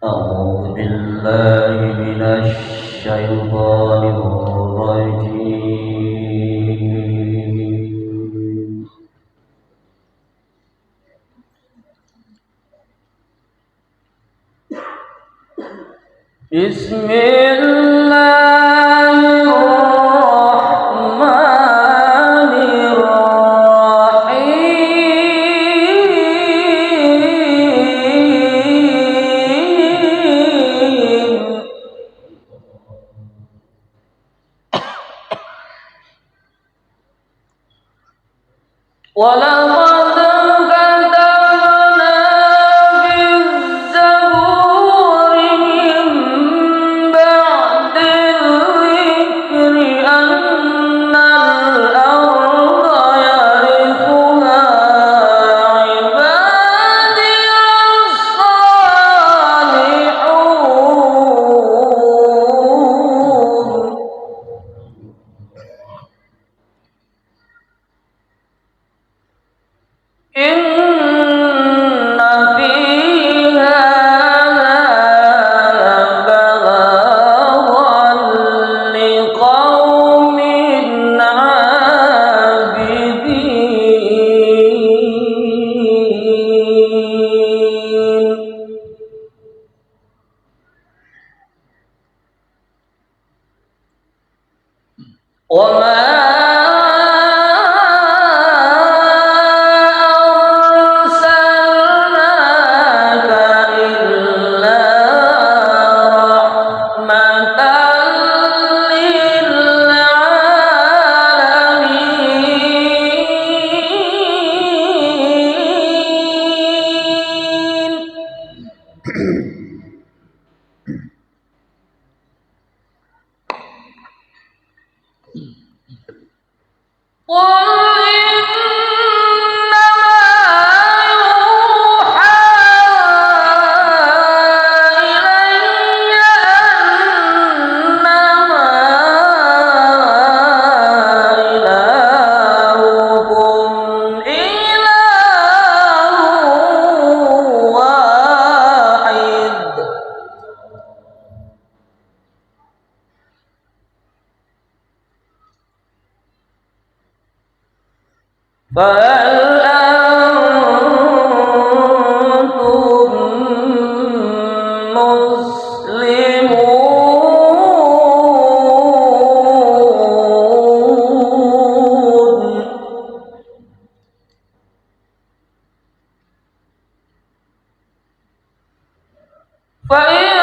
أعوذ بالله من الشيطان الرجيم. بسم الله الرحمن الرحيم. ولقد كتبنا في الزبور من بعد الذكر أن الأرض يرثها عبادي الصالحون. إن في هذا لبلاغا لقوم عابدين. وما فهل أنتم مسلمون؟ فإن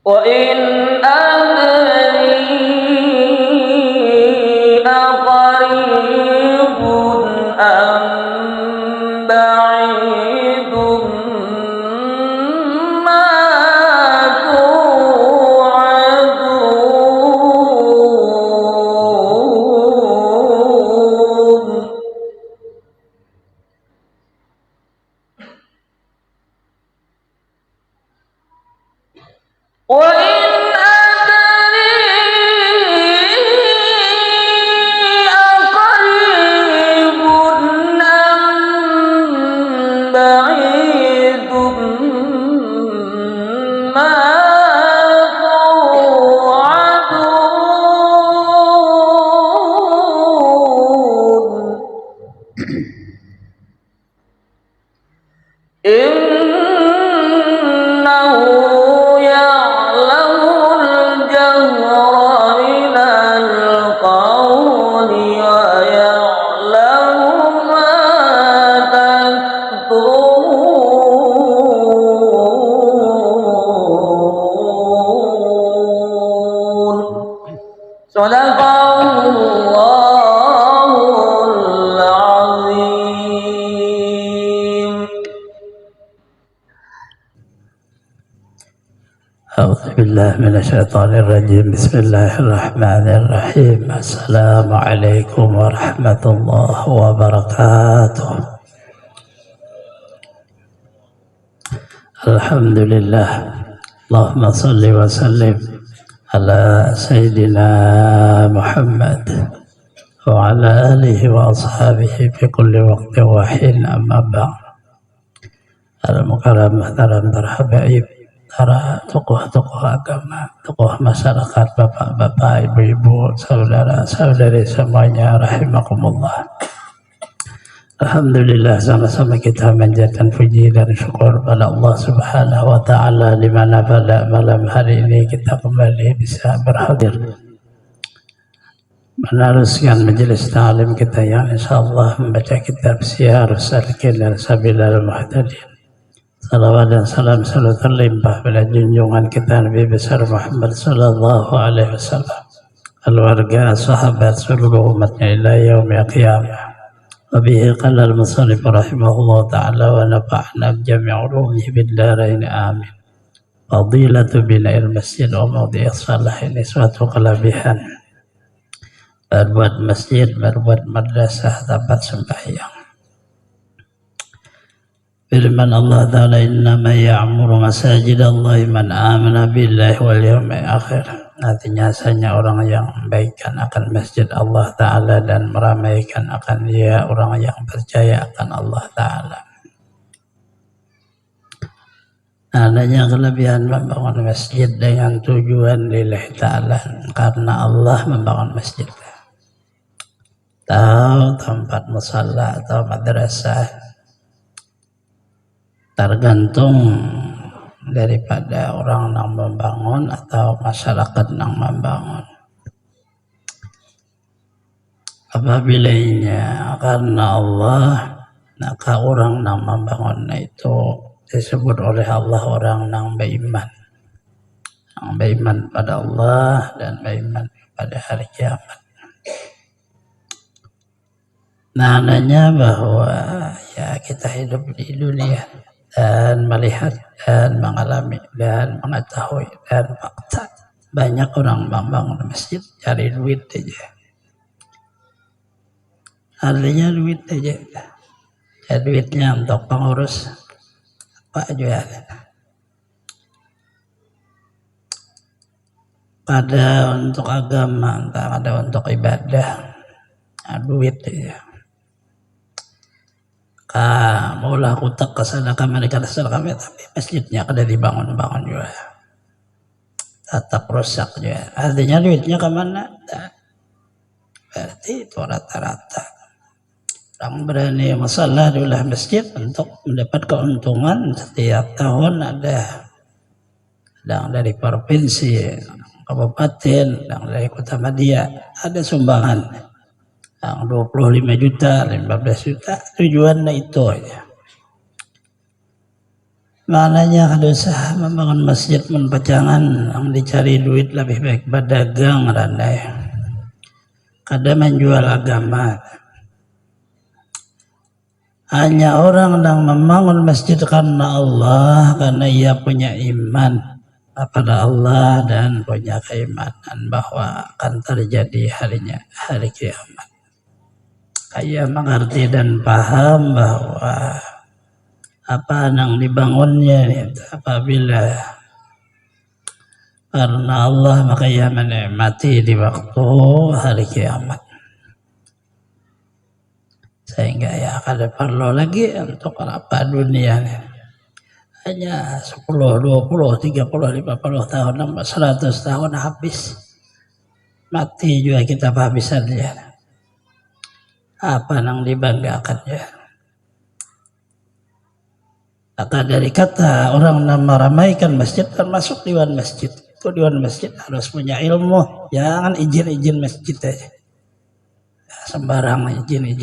وإن أدري أقريب أم بعيد ما توعدون. وإن أدري أقريب أم بعيد ما توعدون. إنه يعلم أعوذ بالله من الشيطان الرجيم. بسم الله الرحمن الرحيم. السلام عليكم ورحمة الله وبركاته. الحمد لله. اللهم صل وسلم على سيدنا محمد وعلى آله وأصحابه في كل وقت وحين. أما بعد. Al-Mukarram Mahtaram Barhabaib, para tokoh-tokoh agama, tokoh masyarakat, bapak-bapak, ibu-ibu, saudara-saudari semuanya, rahimakumullah. Alhamdulillah, sama-sama kita menjadikan puji dan syukur pada Allah Subhanahu wa Ta'ala, di mana pada malam hari ini kita kembali bisa berhadir meneruskan majelis ta'lim kita yang insyaallah membaca kitab Syiar Salikin dan Sabilal Muhtadin. Salawat dan salam selalu terlimpah pada junjungan kita Nabi besar Muhammad sallallahu alaihi wasallam, keluarga, sahabat, seluruh umatnya ila yaumil qiyamah. Wa bihi qala al-musannif rahimahullah ta'ala wa nafa'na bi jami' ulumihi bid darain amin. Fadilatu bina'il masjid wa mawdi'i shalah, ini suatu kelebihan berbuat masjid, berbuat madrasah, tempat sembahyang. Firman Allah Ta'ala, innama ya'muru masajidallahi man amana billahi wal yawmil akhir. Artinya hanya orang yang membaikkan akan masjid Allah Ta'ala dan meramaikan akan dia orang yang percaya akan Allah Ta'ala. Adanya kelebihan membangun masjid dengan tujuan lillahi ta'ala, karena Allah membangun masjid atau tempat musalla atau madrasah, tergantung daripada orang yang membangun atau masyarakat yang membangun. Apabila karena Allah, maka orang yang membangun itu disebut oleh Allah orang yang beriman, yang beriman pada Allah dan beriman pada hari kiamat. Nah, adanya bahwa ya kita hidup di dunia dan melihat dan mengalami dan mengetahui dan fakta banyak orang membangun masjid cari duit aja, artinya duit aja ya, duitnya untuk pengurus apa aja, ada untuk agama, entah ada untuk ibadah, nah, duit aja. Maulah kutak kesana mereka kesana kami, tapi masjidnya kada dibangun-bangun juga, tetap rusak juga. Artinya duitnya kemana? Berarti itu rata-rata orang berani masalah di wilayah masjid untuk mendapat keuntungan setiap tahun. Ada yang dari provinsi, kabupaten, yang dari kota Madia, ada sumbangan yang 25 juta, 15 juta, tujuannya itu aja. Maknanya kalau usaha membangun masjid menpacangan yang dicari duit lebih baik berdagang randai. Kadang menjual agama. Hanya orang yang membangun masjid karena Allah, karena ia punya iman kepada Allah dan punya keimanan bahwa akan terjadi hari kiamat. Ia mengerti dan paham bahwa apa yang dibangunnya itu apabila karena Allah, maka ia menikmati di waktu hari kiamat. Sehingga ya kada perlu lagi untuk apa dunia ini. Hanya 10, 20, 30, 50 tahun, 100 tahun habis. Mati juga kita kehabisan dia. Apa yang dibanggakan ya? Maka dari kata orang yang meramaikan masjid termasuk dewan masjid. Itu dewan masjid harus punya ilmu, jangan izin masjid aja. Sembarang izin.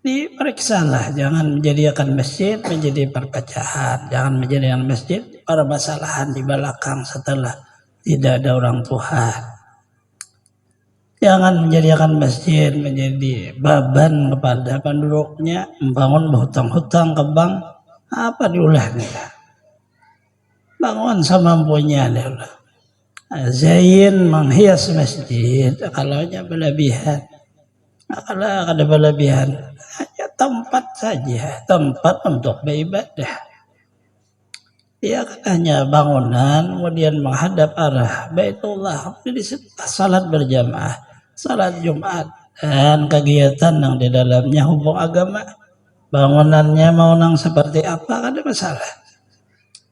Diperiksalah, jangan menjadikan masjid menjadi perpecahan, jangan menjadikan masjid permasalahan di belakang setelah tidak ada orang tua. Jangan menjadikan masjid menjadi beban kepada penduduknya, membangun hutang-hutang ke bank, apa diulahnya. bangun semampunya dulu. Zain menghias masjid kalaunya berlebihan. Kalau ada berlebihan, hanya tempat saja, tempat untuk beribadah. Dia kan hanya bangunan, kemudian menghadap arah Baitullah, salat berjamaah, salat Jumat, dan kegiatan yang di dalamnya hubung agama. Bangunannya mau nang seperti apa, ada masalah.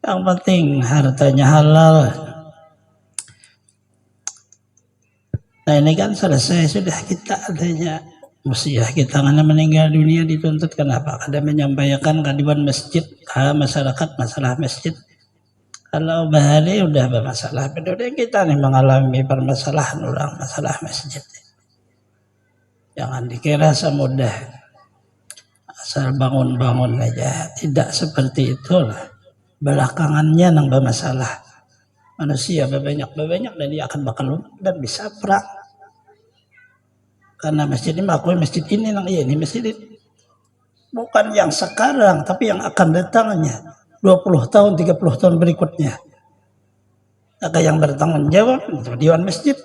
Yang penting hartanya halal. Nah ini kan selesai sudah, kita adanya musiah kita karena meninggal dunia dituntut kenapa? Ada menyampaikan kadiwan masjid ke masyarakat masalah masjid. Kalau bahari udah bermasalah, bedanya kita nih mengalami permasalahan orang masalah masjid. Jangan dikira semudah asal bangun-bangun aja, tidak seperti itulah. Belakangannya yang bermasalah. Manusia berbanyak dan dia akan bakal lunak dan bisa perang. Karena masjid ini mengakui masjid ini ini masjid ini. Bukan yang sekarang, tapi yang akan datangnya 20 tahun, 30 tahun berikutnya. Maka yang bertanggung jawab itu Dewan Masjid.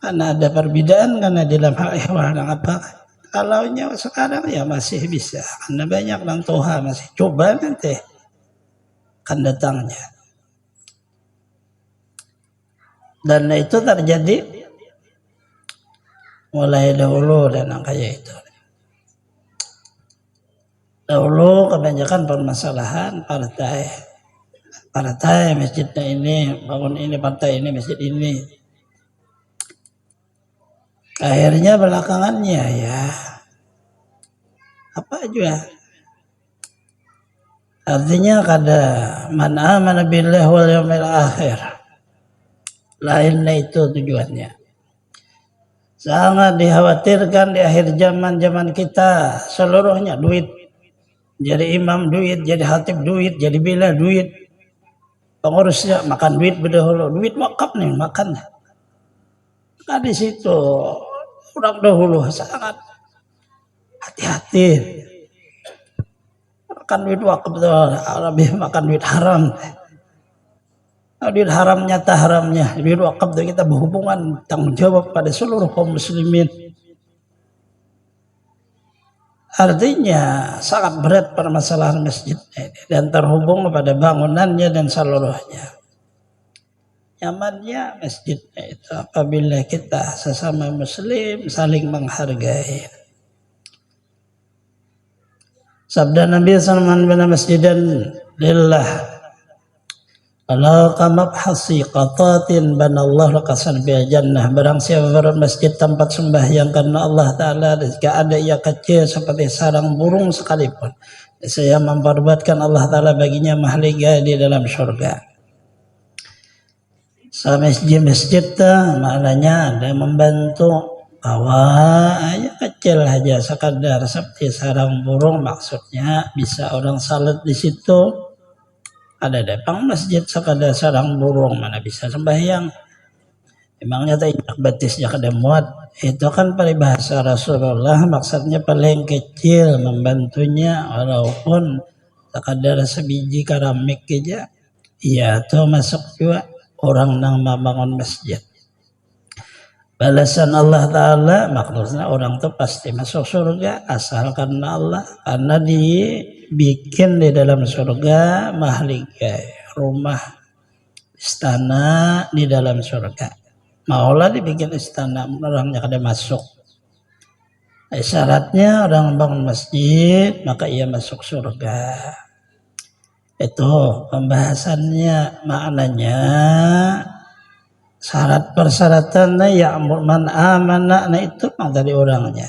Karena ada perbedaan karena dalam hal ihwal dan apa. Kalau sekarang ya masih bisa. Karena banyak orang tua masih coba nanti akan datangnya. Dan itu terjadi mulai dahulu dan kayak itu. Dahulu kebanyakan permasalahan partai masjidnya ini, bangun ini, partai ini, masjid ini. Akhirnya belakangannya ya apa aja. Artinya kada man amana billahi wal yaumil akhir. Lainnya itu tujuannya. Sangat dikhawatirkan di akhir zaman kita seluruhnya duit. Jadi imam duit, jadi khatib duit, jadi bila duit. Pengurusnya makan duit berdahulu, duit wakaf nih makan. Nah di situ orang dahulu sangat hati-hati. Makan duit wakaf itu lebih makan duit haram. Duit haram nyata haramnya, duit wakaf itu kita berhubungan tanggung jawab pada seluruh kaum muslimin. Artinya sangat berat permasalahan masjid ini dan terhubung kepada bangunannya dan seluruhnya. Nyamannya masjidnya itu apabila kita sesama muslim saling menghargai. Sabda Nabi sallallahu alaihi wasallam, masjidan lillah ala kamabhasi qatatin banallahu lakasan bil jannah. Barang siapa bermasjid tempat sembahyang karena Allah Ta'ala, jika ada ia kecil seperti sarang burung sekalipun, saya memperbuatkan Allah Ta'ala baginya mahligai di dalam surga. Masjid maknanya ada membantu aja kecil aja sekadar seperti sarang burung, maksudnya bisa orang salat di situ. Ada depang masjid sekadar sarang burung mana bisa sembahyang. Emangnya tak batisnya kada muat. Itu kan peribahasa Rasulullah, maksudnya paling kecil membantunya walaupun sekadar sebiji keramik aja. Iya tuh masuk juga orang nang membangun masjid. Balasan Allah Ta'ala maksudnya orang tuh pasti masuk surga asal karena Allah, karena dibikin di dalam surga mahligai, rumah istana di dalam surga. Maulah dibikin istana, orangnya kada masuk. Syaratnya orang bangun masjid maka ia masuk surga. Itu pembahasannya, maknanya syarat persyaratannya ya man amana, nah itu memang dari orangnya.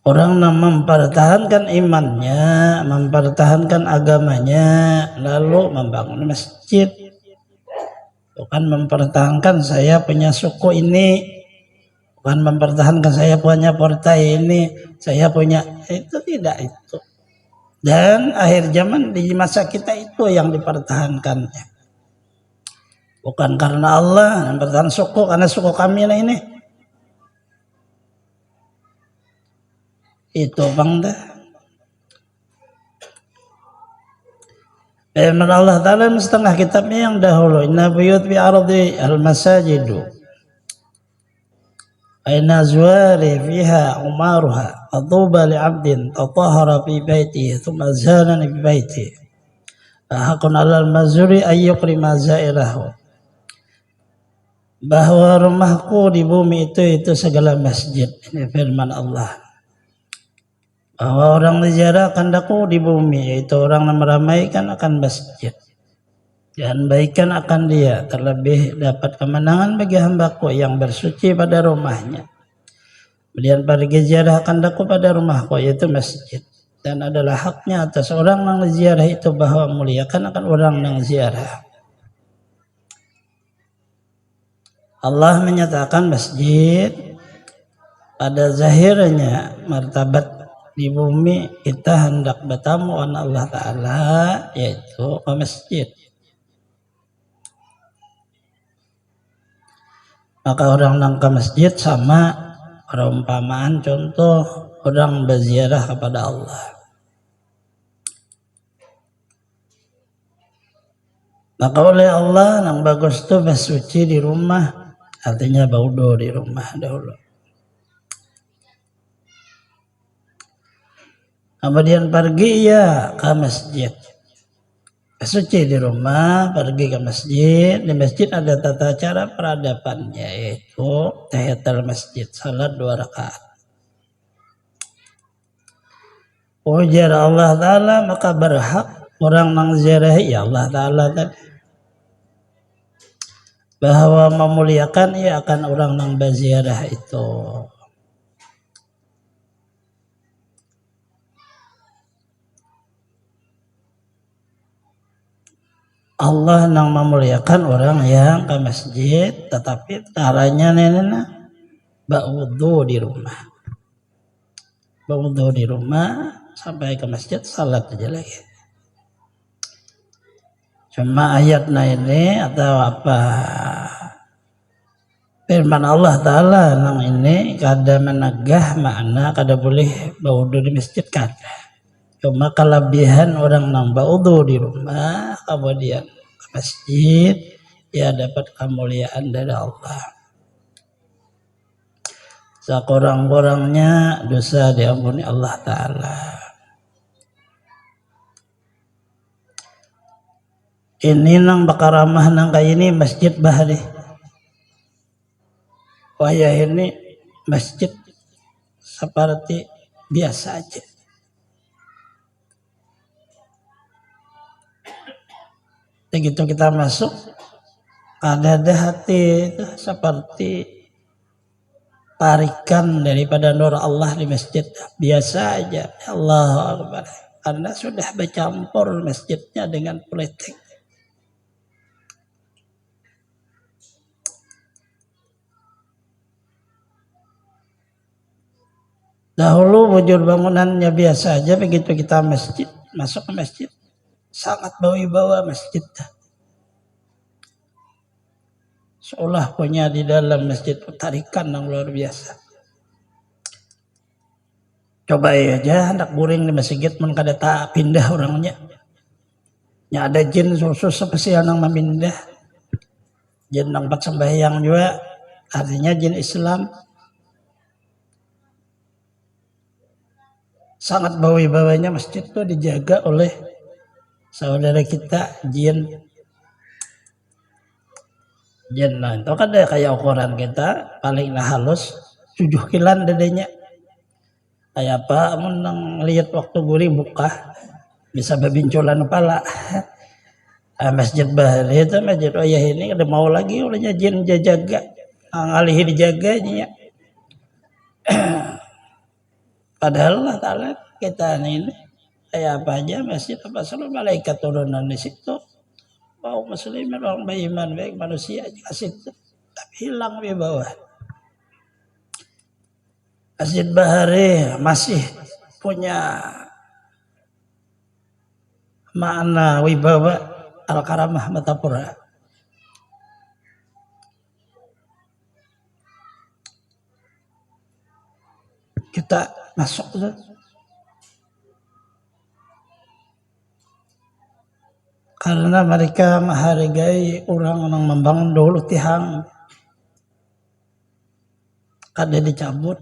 Orang yang mempertahankan imannya, mempertahankan agamanya, lalu membangun masjid. Bukan mempertahankan saya punya suku ini, bukan mempertahankan saya punya partai ini, saya punya, itu tidak itu. Dan akhir zaman di masa kita itu yang dipertahankannya. Bukan karena Allah, yang bertahan suku, karena suku kami ini. itu bang dah. Firman Allah Ta'ala setengah kitabnya yang dahulu, inna buyut bi ardi al-masajidu aina zuwari fiha umaruha atuba li'abdin tatahara fi baitihi thumma zanani fi baitihi hakun alal mazuri ayyukrima zairahu. Bahwa rumahku di bumi itu segala masjid. Ini firman Allah. Bahwa orang ziarah kandaku di bumi, yaitu orang yang meramaikan akan masjid dan baikkan akan dia, terlebih dapat kemenangan bagi hambaku yang bersuci pada rumahnya. Kemudian pergi ziarah kandaku pada rumahku, yaitu masjid, dan adalah haknya atas orang yang ziarah itu bahwa muliakan akan orang yang ziarah. Allah menyatakan masjid pada zahirnya martabat di bumi, kita hendak bertamu dengan Allah Ta'ala yaitu ke masjid. Maka orang yang ke masjid sama perumpamaan contoh orang berziarah kepada Allah. Maka oleh Allah yang bagus itu bersuci di rumah, artinya baudo di rumah dahulu. Kemudian pergi ya ke masjid. Suci di rumah, pergi ke masjid. Di masjid ada tata cara peradabannya, yaitu tahiyatul masjid, salat 2 rakaat. Ujar Allah Ta'ala, maka berhak orang mengziarahi ya Allah Ta'ala tadi, bahwa memuliakan ia akan orang yang berziarah itu. Allah yang memuliakan orang yang ke masjid, tetapi caranya nenena ba'udhu di rumah. Ba'udhu di rumah sampai ke masjid salat aja lagi. Cuma ayatnya ini atau apa firman Allah Ta'ala yang ini kada menegah makna kada boleh ba'udhu di masjid kada. Cuma kelebihan orang yang ba'udhu di rumah kemudian ke masjid, ya dapat kemuliaan dari Allah. Sekurang-kurangnya dosa diampuni Allah Ta'ala. Ini nang bakaramah nang kayak ini masjid bahari. Waya ini masjid seperti biasa aja. Begitu kita masuk, ada hati itu seperti tarikan daripada nur Allah di masjid. Biasa aja, Allahu Akbar. Karena sudah bercampur masjidnya dengan politik. Dahulu wujud bangunannya biasa aja, begitu kita masjid, masuk ke masjid, sangat berwibawa masjid. Seolah punya di dalam masjid tarikan yang luar biasa. Coba aja hendak guring di masjid mun kada tak pindah orangnya. Ya ada jin khusus spesial yang memindah. Jin yang empat sembahyang juga, artinya jin Islam. Sangat bawanya masjid itu dijaga oleh saudara kita jin. Jin nah itu kan kayak ukuran kita paling halus 7 kilan dedenya. Kayak apa menang lihat waktu guri buka bisa berbinculan kepala. Masjid Bahari itu masjid Oyah ini ada mau lagi olehnya jin jaga ngalihi dijaganya. Padahal Allah Ta'ala kita ini kayak apa aja masjid apa selalu malaikat turunan di situ. Mau muslimin orang beriman baik manusia di situ, tapi hilang di bawah. Masjid Bahari masih punya makna wibawa al-karamah Matapura. Kita masuk tuh. Karena mereka menghargai orang yang membangun dulu tihang. Kada dicabut.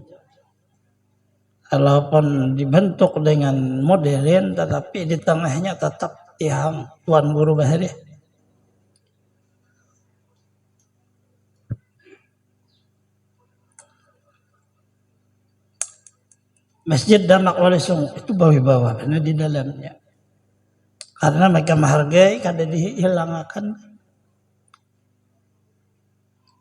Walaupun dibentuk dengan modern, tetapi di tengahnya tetap tihang Tuan Guru Bahari. Masjid Damak Wali Songo itu bawa-bawa karena di dalamnya. Karena mereka menghargai, kada dihilangkan.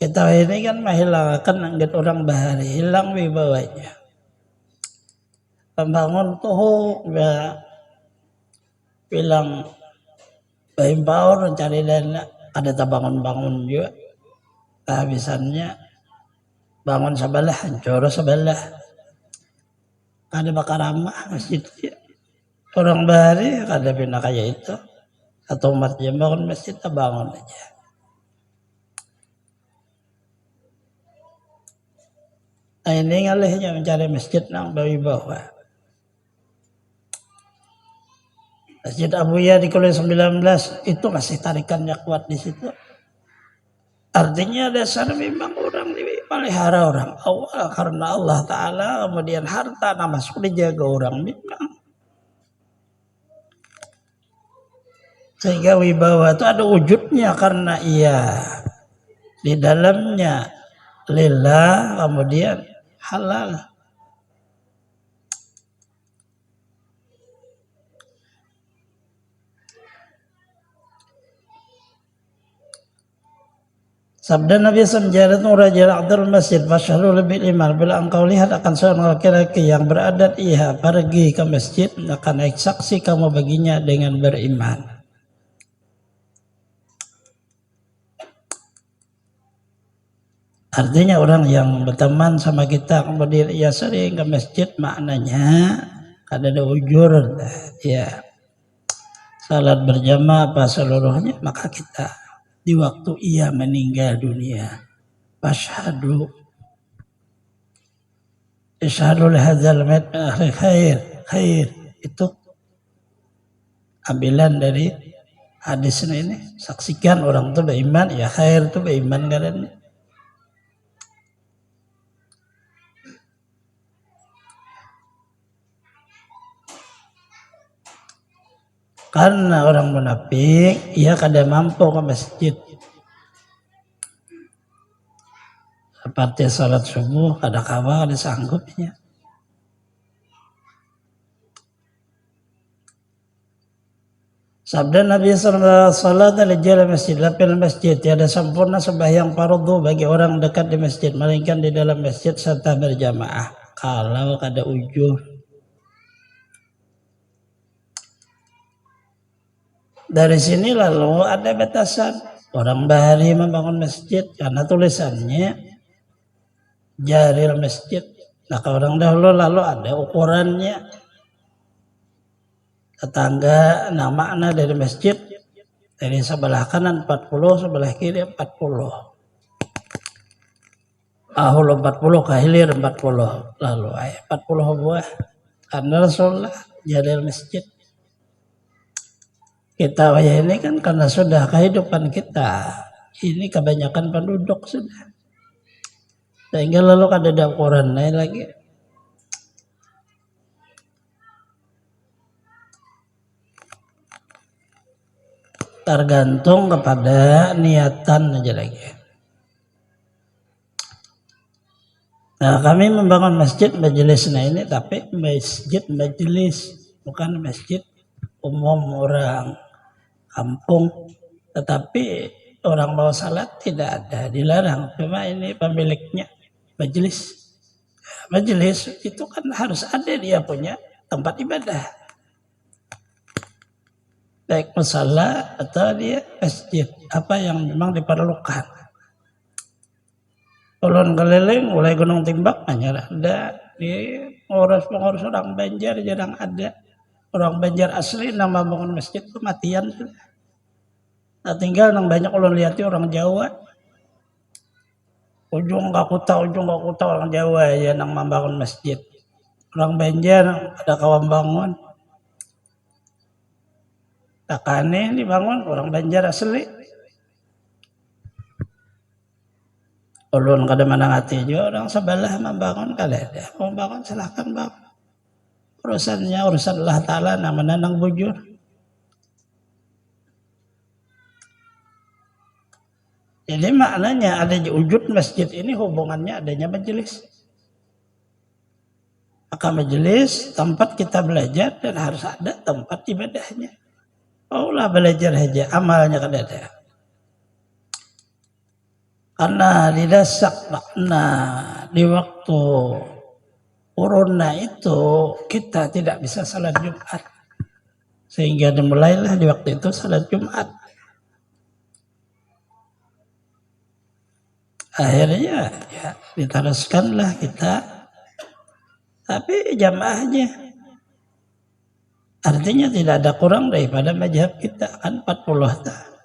Kita ini kan menghilangkan anggit orang Bahari, hilang wibawanya. Pembangun tuh ya bilang Baimbaur cari dana, ada tak bangun-bangun juga. Kehabisannya bangun sebelah, hancur sebelah. Ada bakar ramah masjid. Orang Bahari kada pindah kayak itu. Atau umat yang bangun masjid, tak bangun aja. Nah ini ngalihnya mencari masjid nang bawi bawah. Masjid Abuya di Kuliah 19 itu masih tarikannya kuat di situ. Artinya dasar memang orang dipelihara orang awal karena Allah Ta'ala, kemudian harta nah masuk dijaga orang memang. Sehingga wibawa itu ada wujudnya karena ia di dalamnya lillah, kemudian halal. Sabda Nabi SAW, jarat rajul a'dal masjid fasyhalu bil iman. Bila engkau lihat akan seorang laki-laki yang beradat ia pergi ke masjid, maka naik saksi kamu baginya dengan beriman. Artinya orang yang berteman sama kita kemudian ia sering ke masjid, maknanya ada ujur ya. Salat berjamaah apa seluruhnya, maka kita di waktu ia meninggal dunia, fashhadu ishhadu lihadzal mayt khair itu ambilan dari hadis ini. Saksikan orang itu beriman, ya khair itu beriman karena karena orang munafik ia kada mampu ke masjid. Seperti salat subuh kada kawa kada sanggupnya. Sabda Nabi sallallahu alaihi wasallam, masjid lapil masjid, tiada sempurna sembahyang fardu bagi orang dekat di masjid melainkan di dalam masjid serta berjamaah kalau kada ujur. Dari sini lalu ada batasan orang Bahari membangun masjid karena tulisannya jaril masjid. Nah kalau orang dahulu lalu ada ukurannya. Tetangga, nah makna dari masjid dari sebelah kanan 40, sebelah kiri 40. Ahul 40, kahilir 40. Lalu 40 buah. Karena Rasulullah jaril masjid. Kita ini kan karena sudah kehidupan kita ini kebanyakan penduduk sudah, sehingga lalu ada ukuran lain lagi. Tergantung kepada niatan aja lagi. Nah kami membangun masjid majelis ini, tapi masjid majelis bukan masjid umum orang kampung, tetapi orang mau salat tidak ada, dilarang. Cuma ini pemiliknya majelis. Majelis itu kan harus ada dia punya tempat ibadah, baik musala atau dia masjid, apa yang memang diperlukan. Ulun keliling mulai Gunung Timbak hanya ada, di pengurus orang Banjar jarang ada. Orang Banjar asli nama bangun masjid itu matian. Nah tinggal nang banyak ulun lihat orang Jawa. Ujung gak kuta orang Jawa ya nang membangun masjid. orang Banjar ada kawan bangun. Takane dibangun orang Banjar asli. Ulun kada manang hati juga orang sebelah membangun kada ada. Mau bangun silahkan bang. Urusannya urusan Allah Ta'ala namanya nang bujur. Jadi maknanya ada wujud masjid ini hubungannya adanya majelis. Maka majelis tempat kita belajar dan harus ada tempat ibadahnya. Maulah belajar aja amalnya kada ada. Karena didasak makna di waktu corona itu kita tidak bisa salat Jumat. Sehingga dimulailah di waktu itu salat Jumat. Akhirnya ya diteruskanlah kita. Tapi jamaahnya artinya tidak ada kurang daripada mazhab kita kan 40 tahun.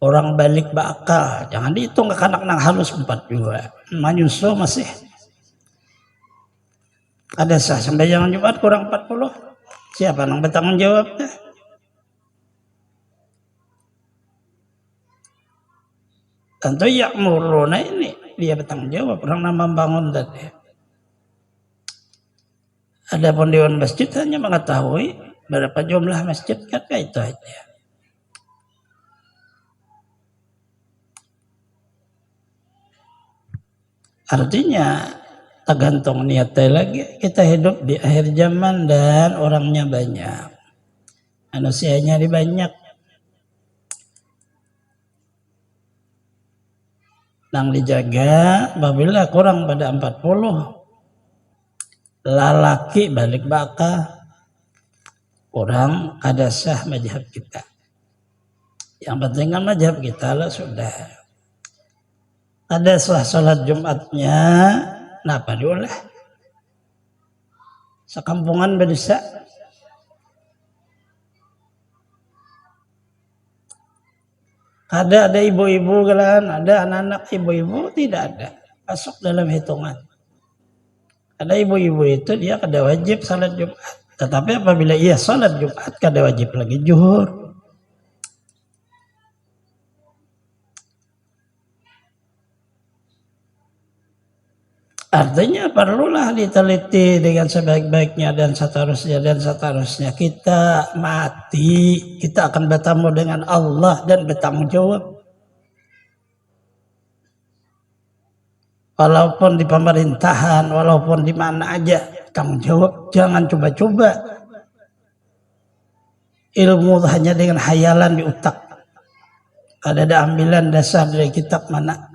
Orang balik bakal, jangan dihitung ke anak nang halus 42. Manyuso masih. Ada sah sembahyang Jumat kurang 40. Siapa nang bertanggung jawabnya? Tentu ya'muruna ini dia bertanggung jawab orang nama bangun tadi. Adapun dewan masjid hanya mengetahui berapa jumlah masjid kan itu aja. Artinya tergantung niatnya lagi. Kita hidup di akhir zaman dan orangnya banyak. Manusianya banyak. Nang dijaga apabila kurang pada 40. Lalaki balik baka. Kurang ada sah mazhab kita. Yang penting kan mazhab kita lah sudah. Ada salat Jumatnya, kenapa diolah? Sekampungan bisa. Ada ibu-ibu kan, ada anak-anak ibu-ibu tidak ada masuk dalam hitungan. Ada ibu-ibu itu dia kada wajib salat Jumat, tetapi apabila ia salat Jumat kada wajib lagi zuhur. Artinya perlulah diteliti dengan sebaik-baiknya dan seterusnya. Kita mati, kita akan bertemu dengan Allah dan bertanggung jawab. Walaupun di pemerintahan, walaupun di mana aja, tanggung jawab. Jangan coba-coba ilmu hanya dengan hayalan di otak. Ada ambilan dasar dari kitab mana?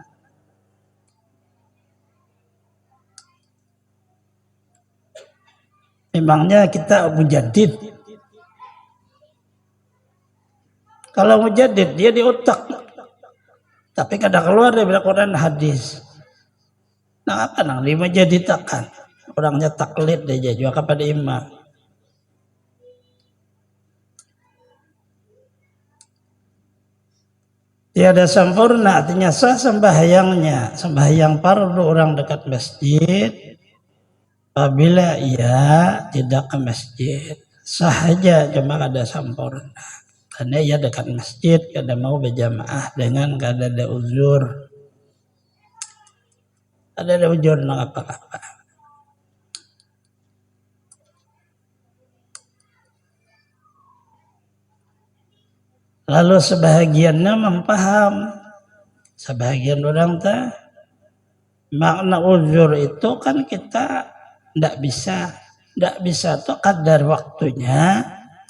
Memangnya kita mujaddid. Kalau mujaddid dia di otak. Tapi kadang keluar dari Quran hadis. Nah apa nang dia mujaddid takkan. Orangnya taklid dia juga kepada imam. Tiada sempurna artinya sah sembahyangnya. Sembahyang fardu orang dekat masjid. Apabila ia tidak ke masjid, sahaja cuma kada sempurna. Karena ia dekat masjid, kada mau berjamaah dengan kada ada uzur. Kada ada uzur nang apa-apa. Lalu sebahagiannya mempaham. Sebahagian orang tak makna uzur itu kan kita tidak bisa tuh kadar waktunya,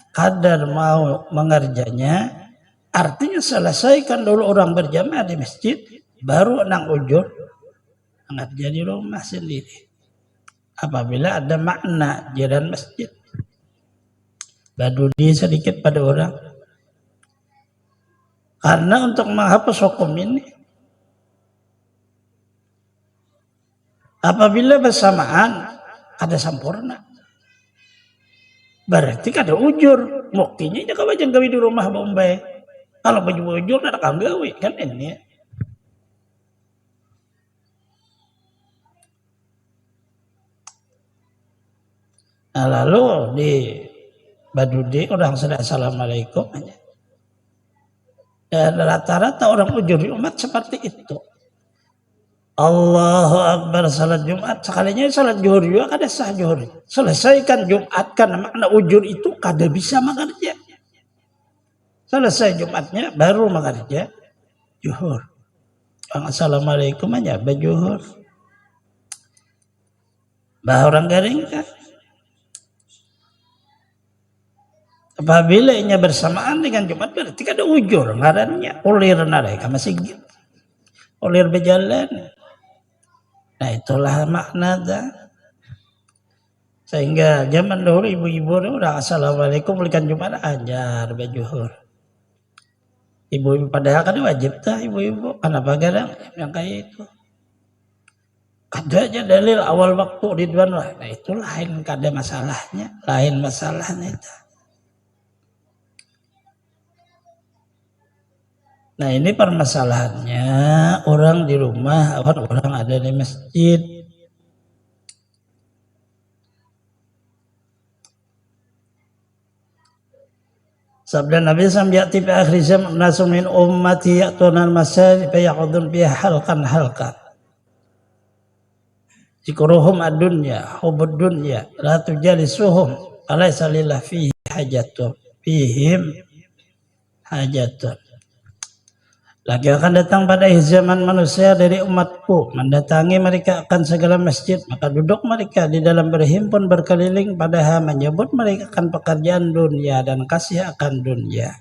kadar mau mengerjanya. Artinya selesaikan dulu orang berjamaah di masjid, baru nang ujur mengerja di rumah sendiri. Apabila ada makna jiran masjid, baduli sedikit pada orang. Karena untuk menghapus hukum ini, apabila bersamaan ada sempurna, berarti kada ujur. Buktinya dia kawajan gawe di rumah Bombay. Kalau baju ujur ada kang gawe kan ini. Nah, lalu di Badudi orang sudah assalamualaikum aja. Dan rata-rata orang ujur umat seperti itu. Allahu Akbar salat Jumat, sekalinya salat zuhur juga kada sah zuhur. Selesaikan Jumat karena makna ujur itu kada bisa makarja. Selesai Jumatnya baru makarja zuhur. Assalamualaikum aja bajuhur. Bah orang garing kan. Apabila inya bersamaan dengan Jumat berarti kada ujur ngarannya ulir narai ka masjid. Ulir berjalan. Nah itulah makna dah. Sehingga zaman dahulu ibu-ibu udah assalamualaikum belikan Jumat ajar bajuhur. Ibu-ibu padahal kan wajib tah ibu-ibu. Kenapa kadang yang kayak itu? Kada aja dalil awal waktu Ridwan lah. Nah itu lain kada masalahnya. Lain masalahnya itu. Nah ini permasalahannya orang di rumah, orang ada di masjid. Sabda Nabi SAW ya'ti fi akhir zaman nasu min ummati ya'tuna al-masajid fa yaqudun biha halqan. Zikruhum ad-dunya, hubud dunya, la tujalisuhum, alaysa lillah fihi hajatun, fihim hajatun. Lagi akan datang pada zaman manusia dari umatku, mendatangi mereka akan segala masjid, maka duduk mereka di dalam berhimpun berkeliling padahal menyebut mereka akan pekerjaan dunia dan kasih akan dunia.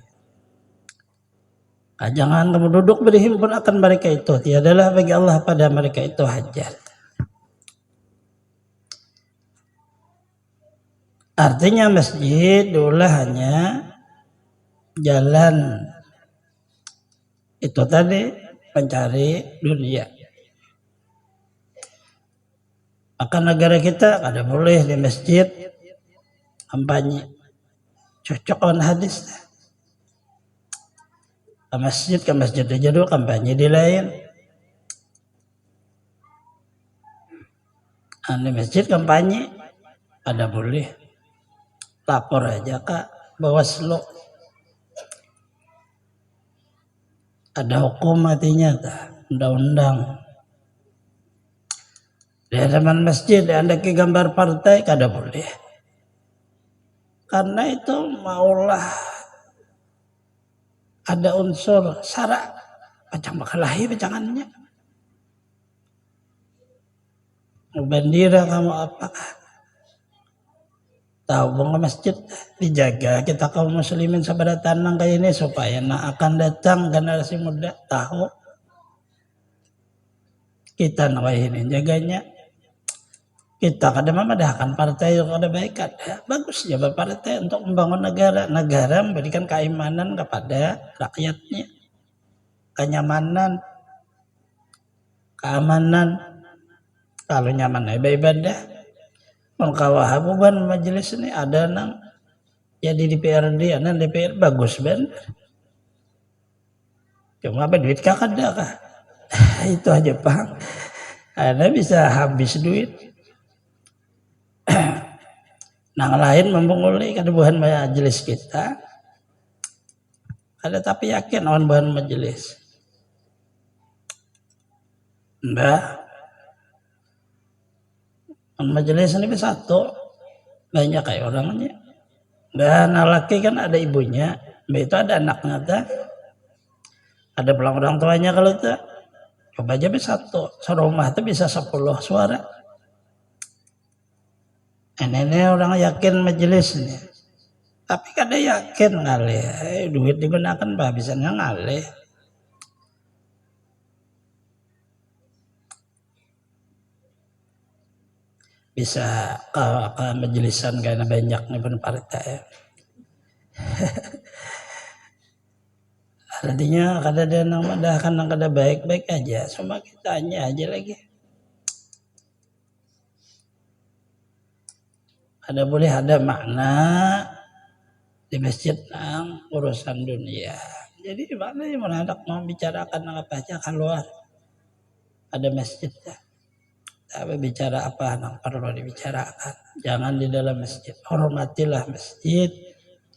Nah, jangan kamu duduk berhimpun akan mereka itu, tiadalah bagi Allah pada mereka itu hajat. Artinya masjid dulu hanya jalan itu tadi pencari dunia. Maka negara kita ada boleh di masjid kampanye. Cocok on hadis. Ke masjid aja dulu kampanye di lain. Di masjid kampanye ada boleh. Lapor aja Kak Bawaslu. Ada hukum matinya tak? Undang-undang. Di hadapan masjid ada gambar partai kada boleh. Karena itu maulah ada unsur syarak macam bakalahi pecangannya. Bandira kamu apa? Tahu bang masjid dijaga kita kaum muslimin sabada tanang kayak ini supaya akan datang generasi muda tahu kita ini jaganya. Kita kadang memadahkan partai yang ada baik ada bagus ya partai untuk membangun negara memberikan keimanan kepada rakyatnya, kenyamanan, keamanan. Kalau nyaman ibadah. Mengkawahabuban majelis ini ada nang jadi DPRD, ada DPR bagus bener. Cuma apa duit kakak ada kah? Itu aja Bang. Anda bisa habis duit. Nang lain membunguli kedebuhan majelis kita. Ada tapi yakin awan bahan majelis. Mbak. Majelis ini satu banyak kayak orangnya. Dan laki kan ada ibunya, itu ada anaknya tak? Ada pulang orang tuanya kalau itu. Coba aja satu, serumah itu bisa 10 suara. Ini orang yakin majelis ini. Tapi kada yakin ngalih, duit digunakan bahasannya ngalih. Bisa ke majelisan karena banyaknya pun partai. Artinya kada ada nang madahkan nang kada baik-baik aja, sama kita aja lagi. Ada boleh ada makna di masjid nang urusan dunia. Jadi maknanya menhendak membicarakan apa aja keluar ada masjid ya. Tapi bicara apa yang perlu dibicarakan. jangan di dalam masjid. Hormatilah masjid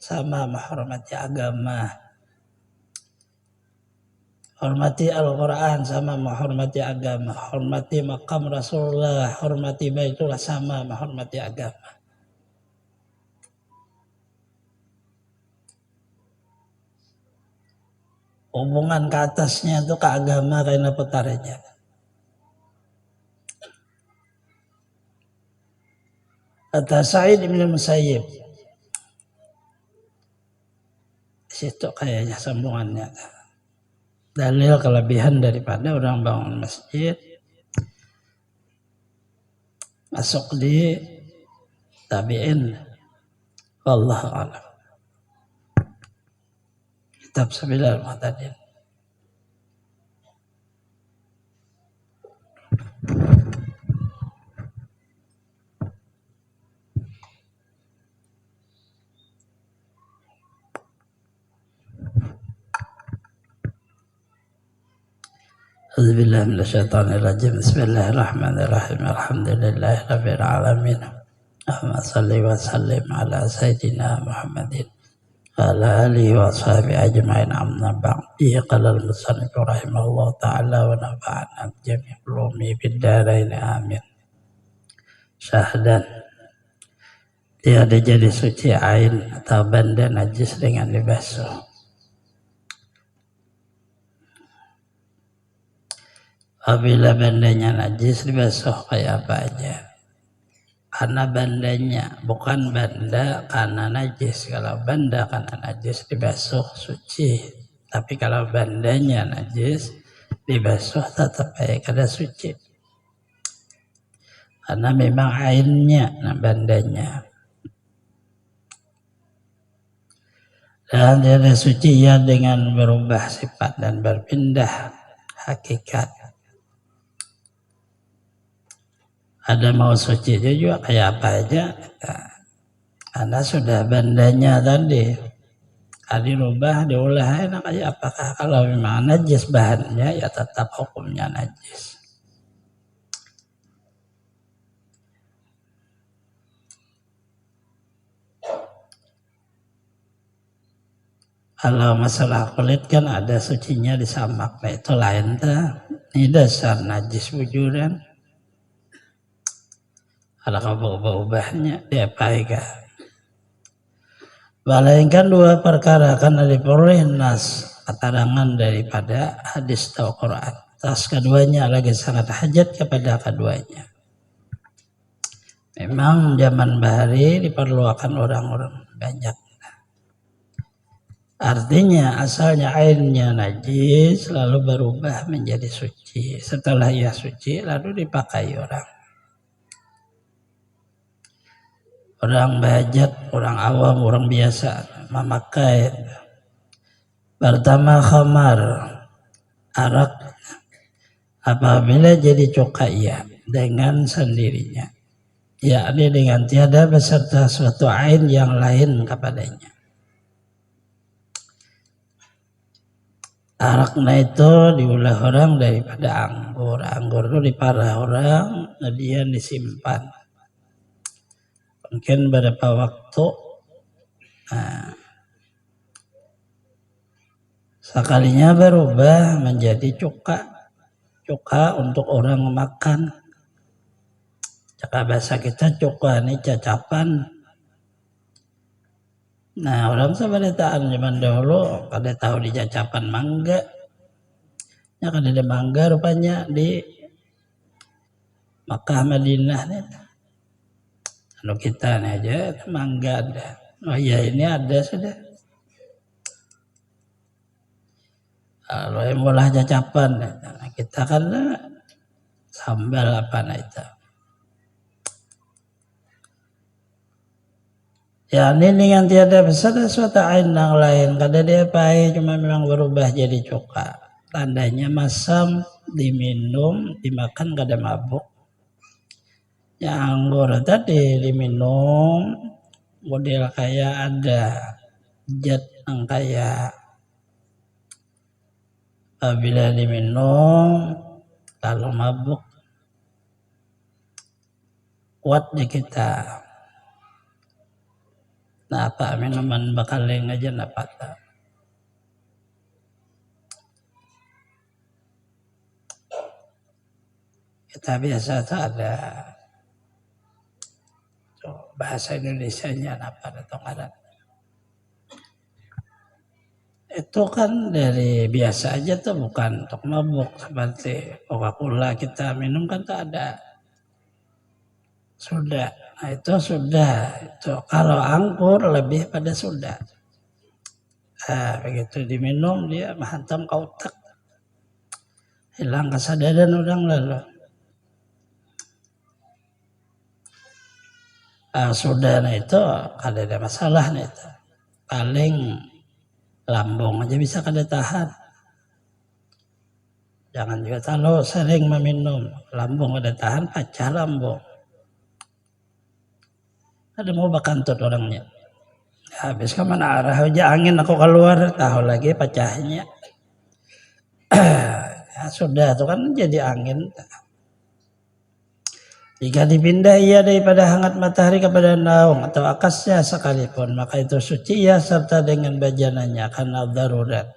sama menghormati agama. Hormati Al-Quran sama menghormati agama. Hormati makam Rasulullah, hormati Baitullah sama menghormati agama. Hubungan ke atasnya itu ke agama karena petaranya. Kata Sa'id bin Musayyib. Situ kayaknya sambungannya. Dalil kelebihan daripada orang bangun masjid masuk di tabi'in. Wallahu a'lam. Kitab Sabilal Muhtadin. A'udzubillahi minasyaitonirrajim. Bismillahirrahmanirrahim. Alhamdulillahirabbil alamin. Allahumma shalli wa sallim ala sayyidina Muhammadin wa ala alihi wa sahbihi ajma'in. Amma ba'du. Qala al-musannif rahimahullah ta'ala wa nafa'ana bi jami'il ulumi fid dharain amin. Syahadan, tiada jadi suci ain atau benda najis dengan dibasuh. Apabila bandanya najis dibasuh kayak apa aja. Karena bandanya, bukan benda karena najis. Kalau benda karena najis dibasuh suci. Tapi kalau bandanya najis dibasuh tetap kayak kada suci. Karena memang ainnya, bandanya. Dan tiada suci ya dengan berubah sifat dan berpindah hakikat. Ada mau suci juga kayak apa aja. Karena sudah bandanya tadi. Dirubah, diolah enak aja. Apakah kalau memang najis bahannya ya tetap hukumnya najis. Kalau masalah kulit kan ada sucinya di samak. Nah itu lain dah. Ini dasar najis wujudan. Kalau ubah-ubahnya diapain kah? Melainkan dua perkara karena diperoleh nas keterangan daripada hadis atau Quran. Tas keduanya lagi sangat hajat kepada keduanya. Memang zaman bahari diperlukan orang-orang banyak. Artinya asalnya airnya najis lalu berubah menjadi suci. Setelah ia suci lalu dipakai orang. Orang bajat, orang awam, orang biasa memakai. Pertama khamar, arak apabila jadi cukai ya dengan sendirinya. Yakni dengan tiada beserta suatu ain yang lain kepadanya. Araknya itu diolah orang daripada anggur. Anggur itu diparah orang, kemudian disimpan. Mungkin beberapa waktu sekalinya berubah menjadi cuka untuk orang makan. Jika bahasa kita cuka ini cacapan. Nah orang seberitaan zaman dahulu kada tahu di cacapan mangga. Ya kada ada mangga rupanya di Makkah Madinah nih. Kalau kita nih aja mangga ada. Oh iya ini ada sudah. Kalau yang mulai cacapan, nah, kita kan sambal apa nah itu. Ya ini dengan tiada besar suatu ain yang lain. Kada dia pai cuma memang berubah jadi cuka. Tandanya masam diminum, dimakan kada mabuk. Ya anggur tadi diminum model kayak ada zat yang kayak apabila diminum kalau mabuk kuat di kita. Nah, apa minuman bakaling aja dapat. Kita biasa ada bahasa Indonesianya apa atau ngaran. Itu kan dari biasa aja tuh, bukan untuk mabuk seperti Coca-Cola kita minum kan tuh ada sudah. Nah itu sudah. Itu kalau anggur lebih pada sudah. Nah, begitu diminum dia menghantam ke otak, hilang kesadaran orang lalu. Sudah, nah itu ada masalah nih itu. Paling lambung aja bisa kada tahan. Jangan juga terlalu sering meminum, lambung kada tahan, pecah lambung. Ada mau bakantut orangnya. Habis ke mana arah aja angin aku keluar, tahu lagi pecahnya. Ya, sudah itu kan jadi angin. Jika dipindah ia daripada hangat matahari kepada naung atau akasnya sekalipun, maka itu suci ia serta dengan bajanannya karena darurat.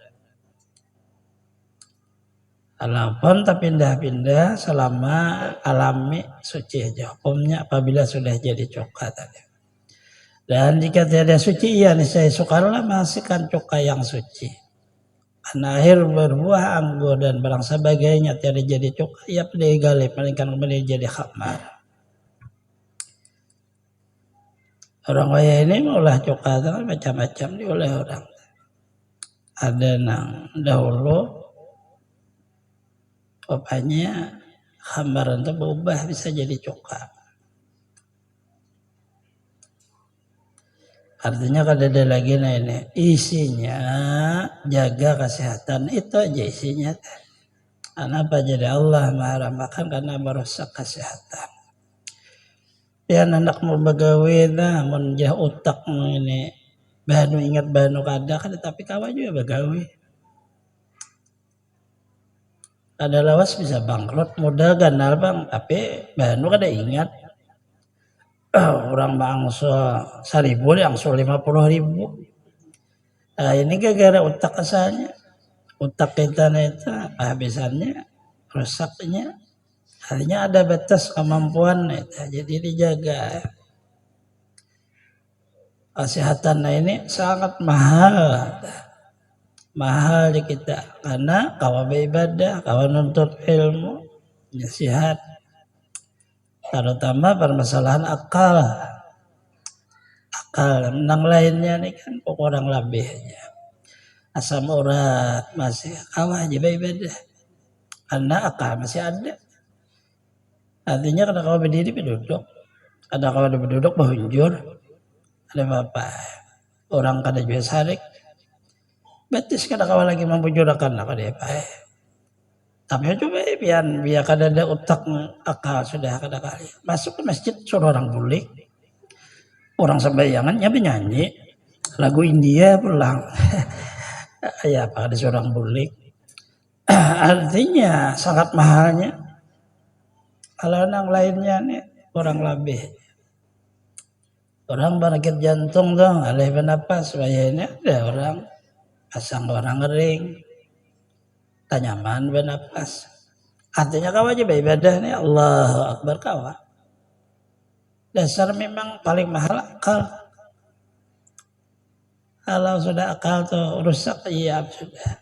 Walaupun terpindah-pindah selama alami suci aja. Hukumnya apabila sudah jadi cuka tadi. Dan jika tiada suci ia niscaya sukarlah menghasilkan cuka yang suci. Karena akhir berbuah anggur dan barang sebagainya tiada jadi cuka, ia pedih galip melainkan kemudian jadi khamar. Orang kaya ini maulah cuka kan macam-macam diolah orang. Ada nang dahulu rupanya khamar itu berubah bisa jadi cuka. Artinya kalau ada lagi nah ini isinya jaga kesehatan, itu aja isinya. Kenapa jadi Allah meharamkan? Karena merusak kesehatan. Dia anak mau begawe dah, menjah otak ini banu ingat banu kada tapi kawan juga begawe. Ada lawas bisa bangkrut, modal ganal bang, tapi banu kada ingat. Orang bangsa 1.000 yang 50.000. Nah ini gara-gara otak asalnya. Otak kita itu kehabisannya, rusaknya. Artinya ada batas kemampuan itu, jadi dijaga. Kesehatan ini sangat mahal. Mahal di kita karena kawan beribadah, kawan nuntut ilmu, nasihat. Terutama permasalahan akal menang lainnya ini kan kurang lebihnya asam urat masih kawan aja beribadah karena akal masih ada. Artinya kada kawan berdiri berduduk, ada kawan berduduk bahunjur, ada apa orang kada jual sarik batis kada kawan lagi membujurakan kada apa. Tapi coba biar kada ada otak akal sudah kada kali. Masuk ke masjid suruh orang bulik. Orang sembayangannya bernyanyi lagu India pulang. Ya apa ada seorang bulik. Artinya sangat mahalnya. Kalau orang lainnya nih kurang lebih. Orang penyakit jantung dong, alih bernapas supaya ini ada orang pasang orang ngering. Nyaman bernapas. Artinya kau aja beribadah nih Allahu Akbar kau. Dasar memang paling mahal akal. Kalau sudah akal tuh rusak iya sudah.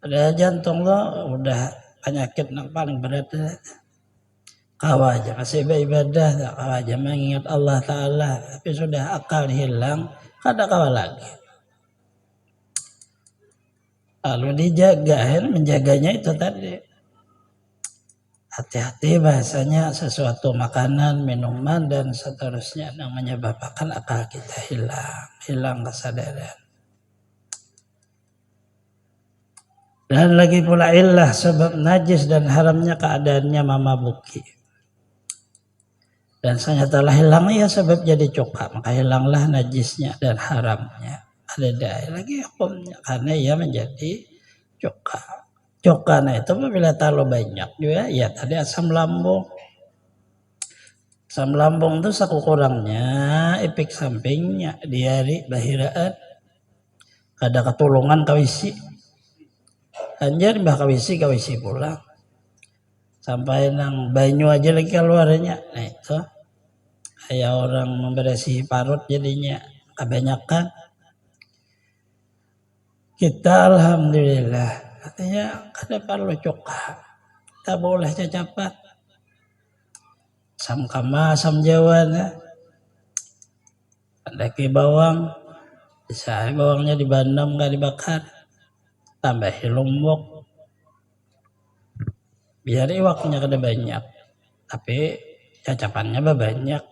Ada jantung tuh udah penyakit yang paling berat. Kau aja masih beribadah, kau aja mengingat Allah Ta'ala. Tapi sudah akal hilang, kada kau lagi. Lalu dijaga, menjaganya itu tadi. Hati-hati bahasanya sesuatu makanan, minuman, dan seterusnya yang menyebabkan akal kita hilang kesadaran. Dan lagi pula illah sebab najis dan haramnya keadaannya memabuki. Dan ternyata hilang ya sebab jadi cuka, maka hilanglah najisnya dan haramnya. Ada lagi hukumnya karena ia menjadi cuka. Cuka nah itu apabila terlalu banyak juga ya tadi asam lambung. Asam lambung itu sakukurangnya efek sampingnya diari bahiraan ada ketulungan kawisi anjir mbah kawisi pulang sampai nang banyu aja lagi keluarnya. Nah itu kayak orang membersih parut jadinya kebanyakan. Kita alhamdulillah katanya kada perlu cuka, tak boleh cacapat asam kama asam jawa nah. Ada ke bawang bisa bawangnya dibandam gak dibakar tambahin lombok biar iwaknya kada banyak tapi cacapannya banyak.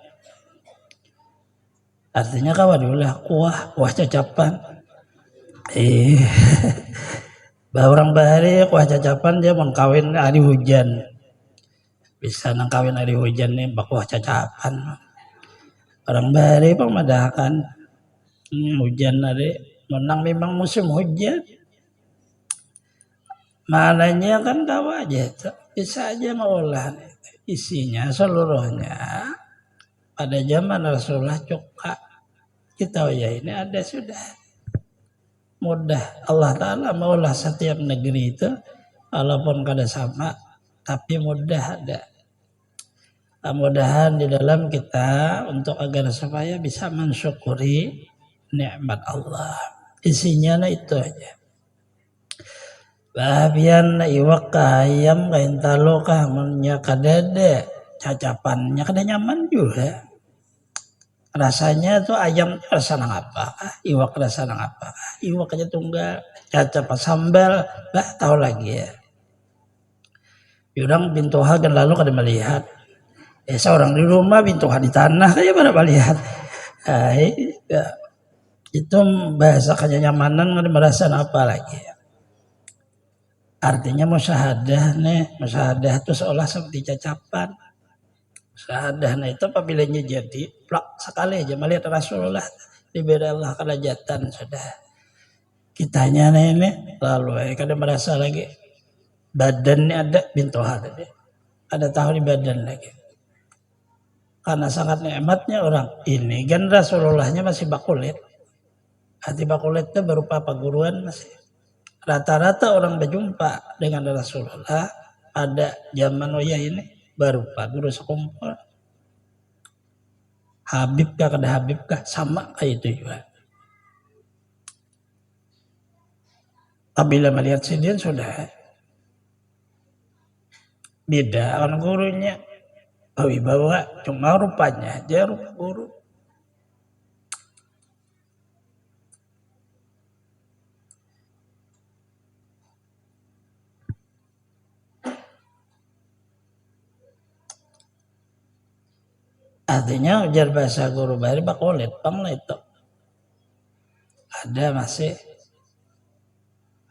Artinya kawadulah kuah cacapan. Orang bahari kuah cacapan dia mengkawin hari hujan. Bisa nang kawin hari hujan nih kuah cacapan. Orang bahari pemadahkan hujan hari menang memang musim hujan. Mananya kan tahu aja bisa aja ngolah isinya seluruhnya. Pada zaman Rasulullah cuka kita ya ini ada sudah mudah. Allah Ta'ala maulah setiap negeri itu walaupun kada sama tapi mudah ada. Mudahan di dalam kita untuk agar supaya bisa mensyukuri nikmat Allah. Isinya itu aja. Bahagian iwak ayam kain talo kah mennya kadada cacapannya kada nyaman juga. Rasanya tuh ayam rasa nang apa, iwak rasa nang apa, iwak aja tunggal, cacap sambal, tahu lagi ya. Orang bintuha kan lalu kada melihat, seorang di rumah bintuha di tanah kayak mana melihat, itu bahasa kenyamanan kada merasa apa lagi. Artinya musyahadah nih, musyahadah itu seolah seperti cacapan. Nah itu apabila jadi plak sekali aja melihat Rasulullah diberi Allah kerajaan sudah kitanya ini lalu kada merasa lagi badannya ada bintuha tadi ada tahu di badan lagi karena sangat nikmatnya orang ini kan Rasulullahnya masih bakulit hati bakulitnya berupa paguruan masih rata-rata orang berjumpa dengan Rasulullah pada zaman wayah ini berupa guru sekumpul Habib kah kada Habib kah sama kayak itu juga. Apabila melihat sidin sudah beda orang gurunya bawa cuma rupanya aja rupa guru. Artinya ujar bahasa guru bari bakulit panglah itu. Ada masih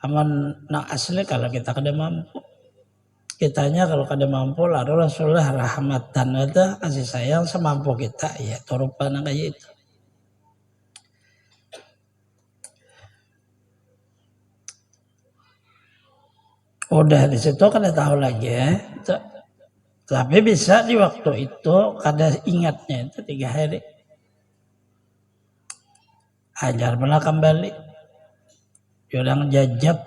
aman nak asli kalau kita kada mampu. Kitanya kalau kada mampu lalu Rasulullah rahmatan itu kasih sayang semampu kita ya rupa nang kayak itu. Udah di situ kada tahu lagi ya. Tapi bisa di waktu itu kada ingatnya itu 3 hari. Ajar malah kembali. Orang jajab.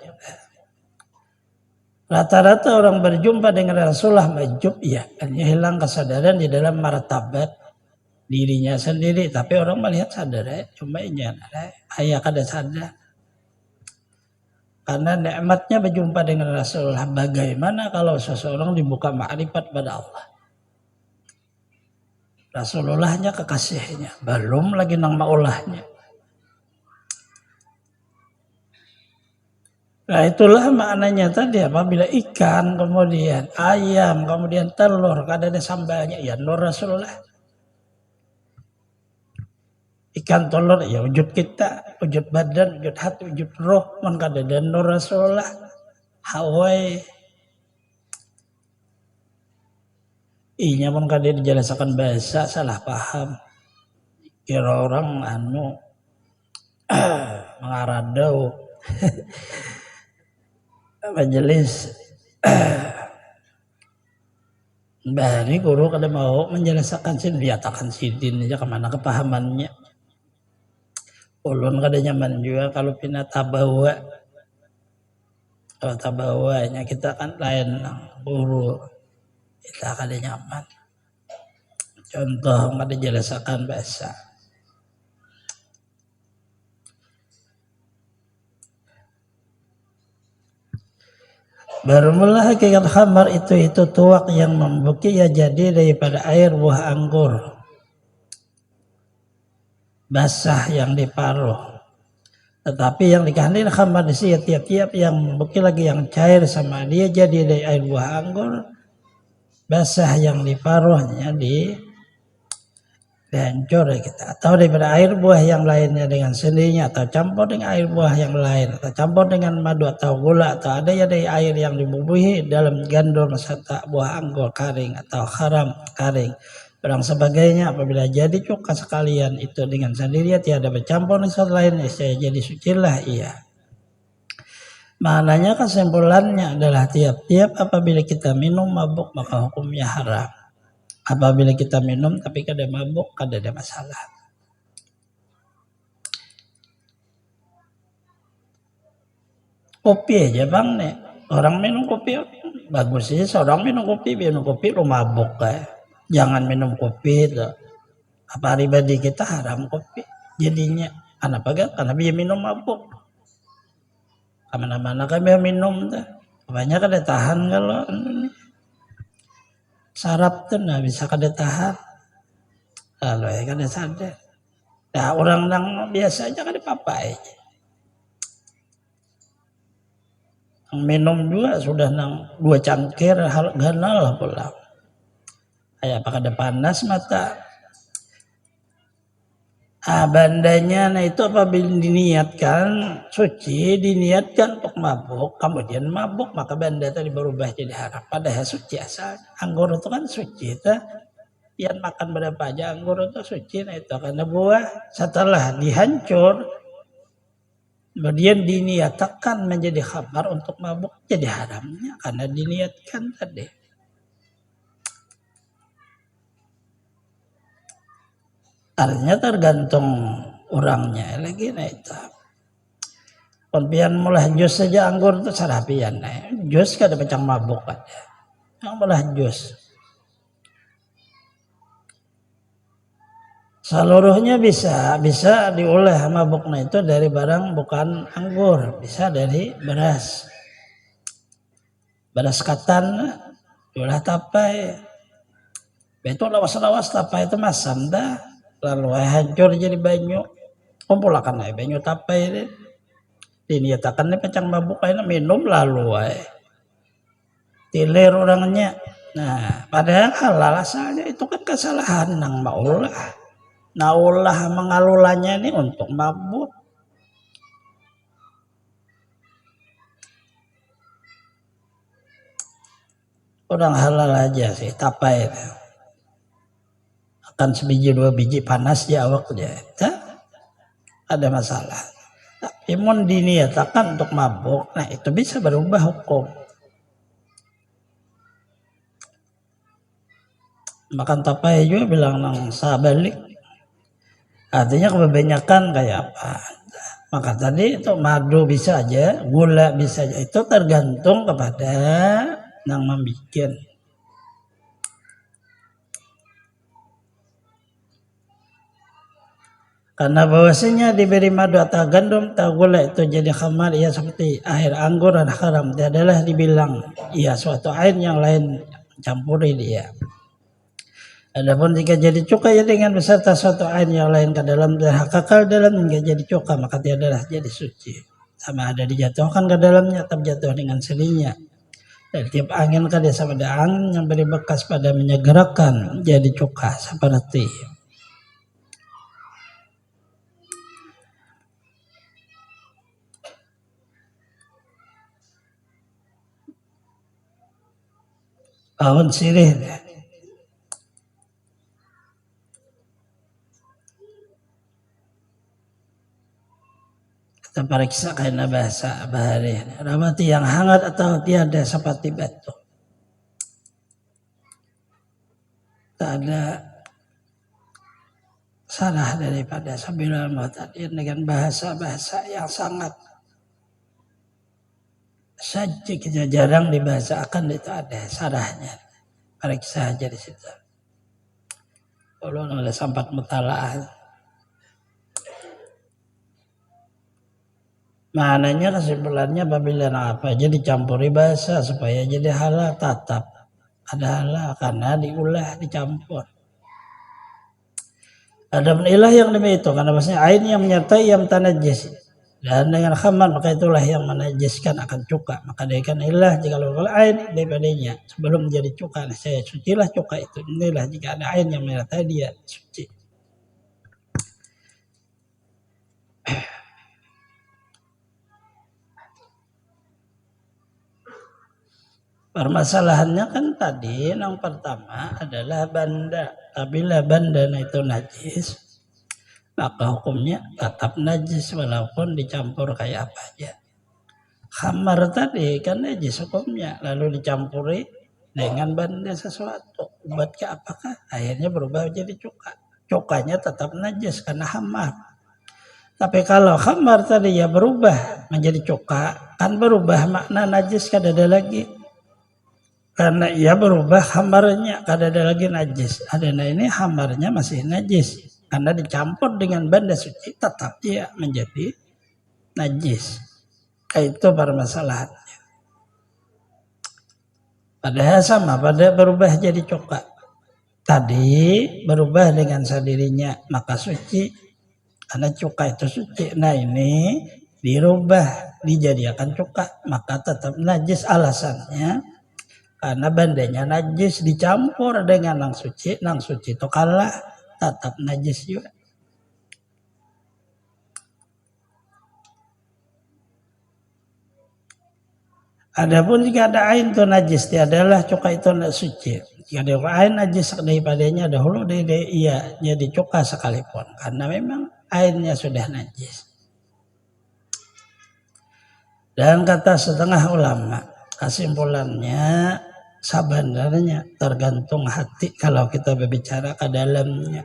Rata-rata orang berjumpa dengan Rasulullah majub ya. Hanya hilang kesadaran di dalam martabat dirinya sendiri. Tapi orang melihat sadar ya. Cuma ini ayah kada sadar. Karena nikmatnya berjumpa dengan Rasulullah. Bagaimana kalau seseorang dibuka ma'rifat pada Allah. Rasulullahnya kekasihnya. Belum lagi nang maulahnya. Nah itulah maknanya tadi apabila ikan, kemudian ayam, kemudian telur. Kada ada sambalnya. Ya nur Rasulullah. Ikan telur ya wujud kita, wujud badan, wujud hati, wujud roh, man kada dan nur Rasulullah. Hawai. Inya pun kada dijelaskan bahasa salah paham. Kira orang mengaradau. Majelis Bari guru kada mau menjelaskan sini, diatakan sidin aja kemana kepahamannya. Ulun kada nyaman juga kalau pindah tabawa. Kalau tabawanya kita kan lain guru, kita kada nyaman. Contoh kada jelaskan bahasa. Baru mula hakikat khamar itu tuak yang membuki ya jadi daripada air buah anggur basah yang diparuh. Tetapi yang dikandil khamar di sini tiap-tiap yang membuki lagi yang cair sama dia jadi dari air buah anggur basah yang diparuhnya dihancur kita, atau daripada air buah yang lainnya dengan sendirinya, atau campur dengan air buah yang lain, atau campur dengan madu atau gula, atau ada ya dari air yang dibubuhi dalam gandum serta buah anggur kering atau haram kering barang sebagainya. Apabila jadi cuka sekalian itu dengan sendirinya tiada bercampur dengan sesuatu lain, saya jadi sucilah ia. Maknanya kesimpulannya adalah tiap-tiap apabila kita minum mabuk maka hukumnya haram. Apabila kita minum tapi kada mabuk, kada ada masalah. Kopi aja bang nih, orang minum kopi bagus sih. Seorang minum kopi lu mabuk jangan minum kopi itu. Apa pribadi kita haram kopi jadinya. Kenapa gak? Karena dia minum mabuk. Kemana-mana kan dia minum tuh. Banyak kada tahan kalau sarap tuh nah bisa kada tahan. Lalu ya kada sadar. Nah orang yang biasa aja kada apa-apa aja. Minum juga sudah nang 2 cangkir ganal pula. Kayak apa kada panas mata. Bandanya nah itu apabila diniatkan suci, diniatkan untuk mabuk, kemudian mabuk maka banda tadi berubah jadi haram. Padahal suci asal. Anggur itu kan suci itu. Yang makan berapa aja anggur itu suci, nah itu karena buah setelah dihancur kemudian diniatkan menjadi khamar untuk mabuk jadi haramnya karena diniatkan tadi. Artinya tergantung orangnya lagi nah itu. Konpian mulai jus saja anggur itu sarapian nah. Jus kada pecang mabuk ada. Yang mulai jus. Seluruhnya bisa diolah mabuknya itu dari barang bukan anggur, bisa dari beras katan, diolah tapai, itu lawas tapai itu masam dah, lalu hancur jadi banyu, kumpulkan aja banyu tapai, diniatakan ini pecang mabuk ini minum lalu tilir orangnya, nah padahal halal asalnya itu kan kesalahan nang maulah. Naulah mengalulanya ini untuk mabuk. Orang halal aja sih, tapai. Akan sebiji 2 biji panas di awak dia. Ada masalah. Tapi mun diniatakan untuk mabuk, nah itu bisa berubah hukum. Makan tapai juga bilang nang sabalik. Artinya kebanyakan kayak apa? Maka tadi itu madu bisa aja, gula bisa aja. Itu tergantung kepada yang membuat. Karena bahwasanya diberi madu atau gandum atau gula itu jadi khamar, ya seperti air anggur dan haram. Dia adalah dibilang ya suatu air yang lain campuri dia. Adapun jika jadi cuka ya dengan beserta suatu air yang lain ke dalam dan kekal dalam hingga jadi cuka maka dia adalah jadi suci. Sama ada dijatuhkan ke dalamnya atau jatuh dengan sendirinya. Dan tiap angin kada sama ada angin yang beri bekas pada menyegerakan jadi cuka seperti. Pohon sirih. Kita periksa karena bahasa bahari. Ramati yang hangat atau tiada seperti batu. ada sarah daripada Sabilal Muhtadin dengan bahasa-bahasa yang sangat saja kita jarang dibahasakan, itu ada sarahnya. Periksa aja di situ. Kalau ada sampat mutalaah. Maknanya kesimpulannya apabila apa aja dicampuri bahasa supaya jadi halal tatap. Ada halal karena diulah dicampur. Ada ilah yang demi itu karena maksudnya ain yang menyertai yang tanajis. Dan dengan khamar maka itulah yang menajiskan akan cuka. Maka dia kan ilah jika kalau ain daripadanya sebelum menjadi cuka. Saya sucilah cuka itu. Inilah jika ada ain yang menyertai dia suci. Permasalahannya kan tadi yang pertama adalah banda. Apabila banda itu najis, maka hukumnya tetap najis walaupun dicampur kayak apa aja. Khamar tadi kan najis hukumnya, lalu dicampuri dengan banda sesuatu. Buat ke apakah? Akhirnya berubah jadi cuka. Cukanya tetap najis karena khamar. Tapi kalau khamar tadi ya berubah menjadi cuka, kan berubah makna najis kan ada lagi. Karena ia berubah khamarnya, kada ada lagi najis. Adanya ini khamarnya masih najis. Karena dicampur dengan benda suci tetap dia menjadi najis. Itu permasalahannya. Padahal sama, pada berubah jadi cuka. Tadi berubah dengan sendirinya, maka suci. Karena cuka itu suci. Nah ini dirubah, dijadikan cuka, maka tetap najis. Alasannya karena bandanya najis dicampur dengan nang suci itu kalah tetap najis juga. Adapun jika ada ain itu najis, dia adalah cuka itu suci. Jika ada ain najis daripadanya dahulu dia jadi cuka sekalipun karena memang ainnya sudah najis. Dan kata setengah ulama, kesimpulannya sebenarnya tergantung hati kalau kita berbicara ke dalamnya.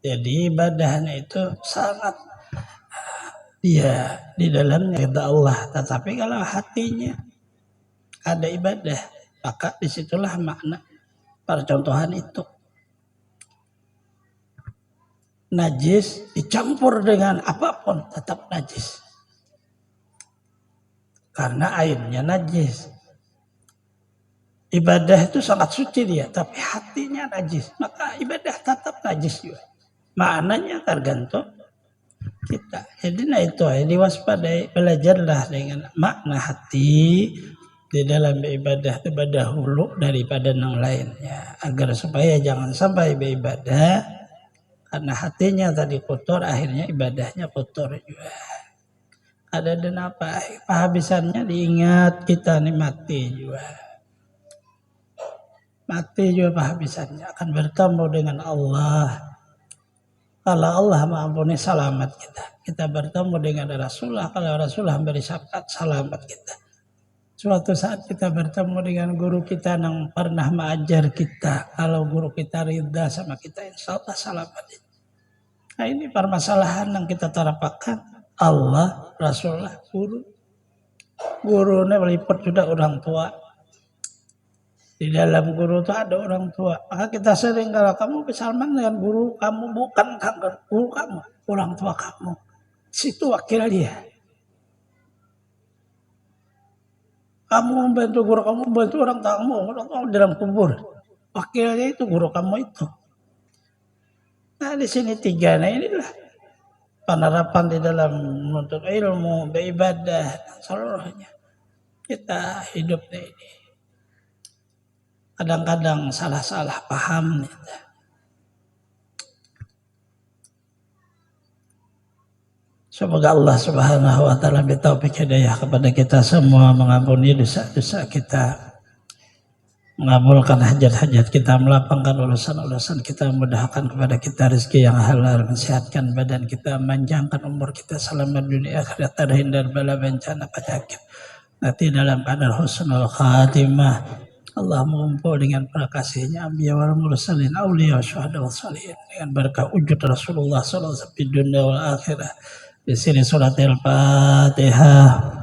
Jadi ibadahnya itu sangat dia di dalamnya kita Allah. Tetapi kalau hatinya ada ibadah, maka disitulah makna percontohan itu. Najis dicampur dengan apapun tetap najis. Karena airnya najis. Ibadah itu sangat suci dia, tapi hatinya najis. Maka ibadah tetap najis juga. Maknanya tergantung kita. Jadi nah itu diwaspadai, belajarlah dengan makna hati di dalam ibadah hulu daripada yang lainnya. Agar supaya jangan sampai beribadah karena hatinya tadi kotor, akhirnya ibadahnya kotor juga. Ada dan apa? Kehabisannya diingat kita nih mati juga. Mati juga kehabisannya akan bertemu dengan Allah. Kalau Allah mengampuni selamat kita. Kita bertemu dengan Rasulullah. Kalau Rasulullah memberi syafaat selamat kita. Suatu saat kita bertemu dengan guru kita yang pernah mengajar kita. Kalau guru kita ridha sama kita, insya Allah selamat. Nah ini permasalahan yang kita terapkan. Allah, Rasulullah, guru. Gurunya meliput sudah orang tua. Di dalam guru itu ada orang tua. Maka kita sering kalau kamu bersalman dengan guru kamu, bukan guru kamu, orang tua kamu. Situ wakil dia. Kamu membantu guru kamu, membantu orang tua dalam kubur. Wakilnya itu guru kamu itu. Nah di sini tiga, nah inilah penerapan di dalam menuntut ilmu, beribadah, seluruhnya. Kita hidupnya ini. Kadang-kadang salah-salah paham nih. Semoga Allah Subhanahu wa taala bertaufik hidayah kepada kita semua, mengampuni dosa-dosa kita, mengabulkan hajat-hajat kita, melapangkan urusan-urusan kita, memudahkan kepada kita rezeki yang halal, mensehatkan badan kita, memanjangkan umur kita, selamat dunia akhirat, terhindar bala bencana penyakit. Nanti dalam keadaan husnul khatimah. Allah mengumpul dengan para kasihnya Anbiya wal mursalin, auliya, syuhada wal salihin, dengan berkah wujud Rasulullah sallallahu alaihi wasallam di dunia wal akhirah. Di sini suratil Fatihah.